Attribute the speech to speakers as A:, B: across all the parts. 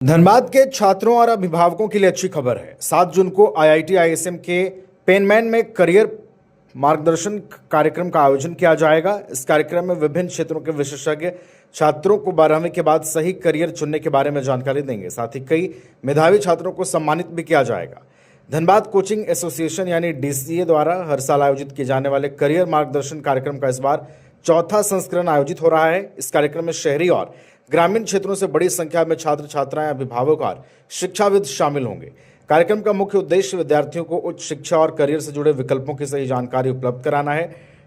A: धनबाद के छात्रों और अभिभावकों के लिए अच्छी खबर है। 7 जून को आईआईटी आईएसएम के पेनमैन में करियर मार्गदर्शन कार्यक्रम का आयोजन किया जाएगा। इस कार्यक्रम में विभिन्न क्षेत्रों के विशेषज्ञ छात्रों को 12वीं के बाद सही करियर चुनने के बारे में जानकारी देंगे। साथ ही कई मेधावी छात्रों को सम्मानित भी किया जाएगा। धनबाद कोचिंग एसोसिएशन यानी डीसीए द्वारा हर साल आयोजित किए जाने वाले करियर मार्गदर्शन कार्यक्रम का इस बार चौथा संस्करण आयोजित हो रहा है। इस कार्यक्रम में शहरी और ग्रामीण क्षेत्रों से बड़ी संख्या में छात्र छात्राएं, अभिभावक और शिक्षाविद शामिल होंगे। कार्यक्रम का मुख्य उद्देश्य विद्यार्थियों को उच्च शिक्षा और करियर से जुड़े विकल्पों की सही जानकारी उपलब्ध कराना है।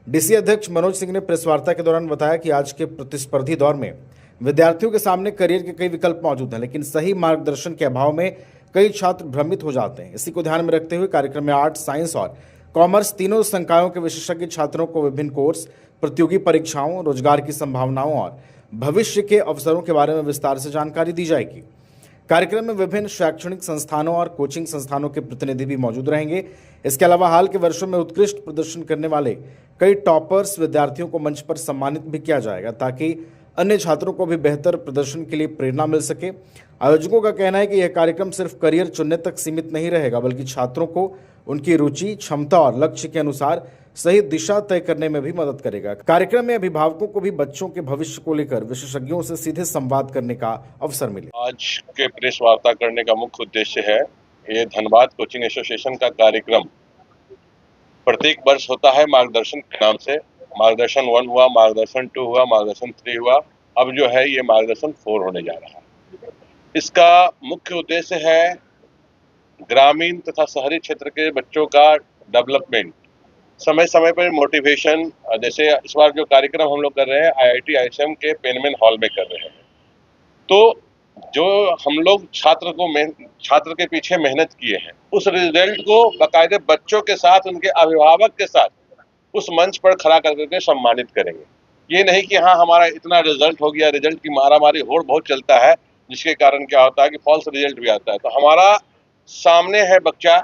A: डीसी अध्यक्ष मनोज सिंह ने प्रेस वार्ता के दौरान बताया कि आज के प्रतिस्पर्धी दौर में विद्यार्थियों के सामने करियर के कई विकल्प मौजूद हैं, लेकिन सही मार्गदर्शन के अभाव में कई छात्र भ्रमित हो जाते हैं। इसी को ध्यान में रखते हुए कार्यक्रम में आर्ट्स, साइंस और कॉमर्स तीनों संकायों के विशेषज्ञ छात्रों को विभिन्न कोर्स, प्रतियोगी परीक्षाओं, रोजगार की संभावनाओं और भविष्य के अवसरों के बारे में विस्तार से जानकारी दी जाएगी। कार्यक्रम में विभिन्न शैक्षणिक संस्थानों और कोचिंग संस्थानों के प्रतिनिधि भी मौजूद रहेंगे। इसके अलावा हाल के वर्षों में उत्कृष्ट प्रदर्शन करने वाले कई टॉपर्स विद्यार्थियों को मंच पर सम्मानित भी किया जाएगा, ताकि अन्य छात्रों को भी बेहतर प्रदर्शन के लिए प्रेरणा मिल सके। आयोजकों का कहना है कि यह कार्यक्रम सिर्फ करियर चुनने तक सीमित नहीं रहेगा, बल्कि छात्रों को उनकी रुचि, क्षमता और लक्ष्य के अनुसार सही दिशा तय करने में भी मदद करेगा। कार्यक्रम में अभिभावकों को भी बच्चों के भविष्य को लेकर विशेषज्ञों से सीधे संवाद करने का अवसर मिले।
B: आज के प्रेस वार्ता करने का मुख्य उद्देश्य है, ये धनबाद कोचिंग एसोसिएशन का कार्यक्रम प्रत्येक वर्ष होता है मार्गदर्शन के नाम से। मार्गदर्शन 1 हुआ, मार्गदर्शन 2 हुआ, मार्गदर्शन 3 हुआ, अब जो है ये मार्गदर्शन 4 होने जा रहा है। इसका मुख्य उद्देश्य है ग्रामीण तथा शहरी क्षेत्र के बच्चों का डेवलपमेंट, समय समय पर मोटिवेशन। जैसे इस बार जो कार्यक्रम हम लोग कर रहे हैं आईआईटी आईएसएम के पेनमैन हॉल में कर रहे हैं, तो जो हम लोग छात्र के पीछे मेहनत किए हैं, उस रिजल्ट को बाकायदे बच्चों के साथ, उनके अभिभावक के साथ उस मंच पर खड़ा करके सम्मानित करेंगे। ये नहीं कि हाँ हमारा इतना रिजल्ट हो गया, रिजल्ट की मारामारी होड़ बहुत चलता है, जिसके कारण क्या होता है कि फॉल्स रिजल्ट भी आता है। तो हमारा सामने है बच्चा,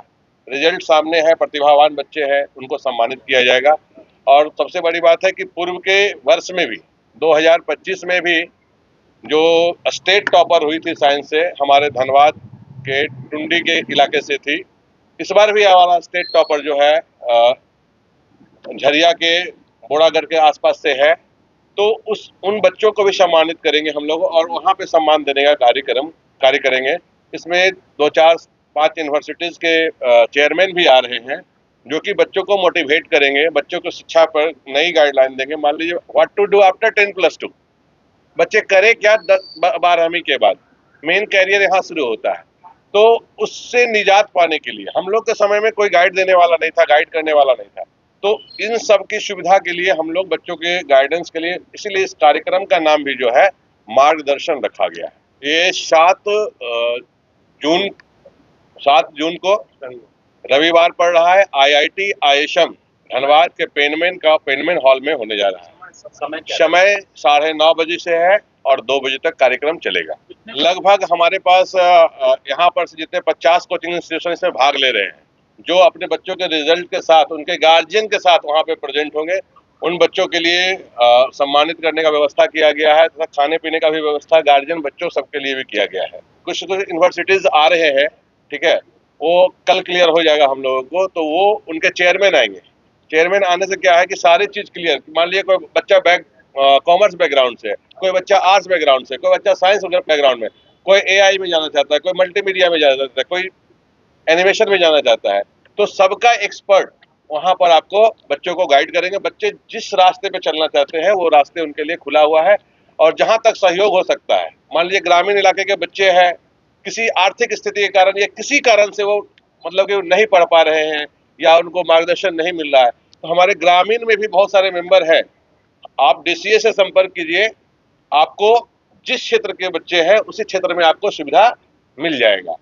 B: रिजल्ट सामने है, प्रतिभावान बच्चे हैं, उनको सम्मानित किया जाएगा। और सबसे बड़ी बात है कि पूर्व के वर्ष में भी 2025 में भी जो स्टेट टॉपर हुई थी साइंस से, हमारे धनबाद के टुंडी के इलाके से थी। इस बार भी हमारा स्टेट टॉपर जो है झरिया के बोड़ागढ़ के आसपास से है, तो उन बच्चों को भी सम्मानित करेंगे हम लोग, और वहाँ पे सम्मान देने का कार्य करेंगे। इसमें 2-4-5 यूनिवर्सिटीज के चेयरमैन भी आ रहे हैं, जो कि बच्चों को मोटिवेट करेंगे, बच्चों को शिक्षा पर नई गाइडलाइन देंगे। मान लीजिए व्हाट टू डू आफ्टर 10+2, बच्चे करें क्या 12वीं के बाद, मेन कैरियर यहाँ शुरू होता है। तो उससे निजात पाने के लिए हम लोग के समय में कोई गाइड देने वाला नहीं था, गाइड करने वाला नहीं था, तो इन सब की सुविधा के लिए हम लोग बच्चों के गाइडेंस के लिए, इसीलिए इस कार्यक्रम का नाम भी जो है मार्गदर्शन रखा गया है। ये 7 जून को रविवार पड़ रहा है। आईआईटी आईएसएम धनबाद के पेनमैन हॉल में होने जा रहा है। समय 9:30 बजे से है और 2 बजे तक कार्यक्रम चलेगा। लगभग हमारे पास यहाँ पर से जितने 50 कोचिंग इंस्टीट्यूशन इसमें भाग ले रहे हैं, जो अपने बच्चों के रिजल्ट के साथ, उनके गार्जियन के साथ वहाँ पे प्रेजेंट होंगे। उन बच्चों के लिए सम्मानित करने का व्यवस्था किया गया है, तथा खाने पीने का भी व्यवस्था गार्जियन बच्चों सबके लिए भी किया गया है। कुछ यूनिवर्सिटीज आ रहे हैं, ठीक है, वो कल क्लियर हो जाएगा हम लोगों को, तो वो उनके चेयरमैन आएंगे। चेयरमैन आने से क्या है कि सारी चीज क्लियर, मान लीजिए कोई बच्चा कॉमर्स बैकग्राउंड से, कोई बच्चा आर्ट्स बैकग्राउंड से, कोई बच्चा साइंस बैकग्राउंड में, कोई एआई में जाना चाहता है, कोई मल्टीमीडिया में जाना चाहता है, कोई एनिमेशन में जाना चाहता है, तो सबका एक्सपर्ट वहां पर आपको बच्चों को गाइड करेंगे। बच्चे जिस रास्ते पे चलना चाहते हैं वो रास्ते उनके लिए खुला हुआ है, और जहां तक सहयोग हो सकता है, मान लीजिए ग्रामीण इलाके के बच्चे हैं, किसी आर्थिक स्थिति के कारण या किसी कारण से वो मतलब कि नहीं पढ़ पा रहे हैं या उनको मार्गदर्शन नहीं मिल रहा है, तो हमारे ग्रामीण में भी बहुत सारे मेंबर हैं। आप डीसीए से संपर्क कीजिए, आपको जिस क्षेत्र के बच्चे हैं उसी क्षेत्र में आपको सुविधा मिल जाएगा।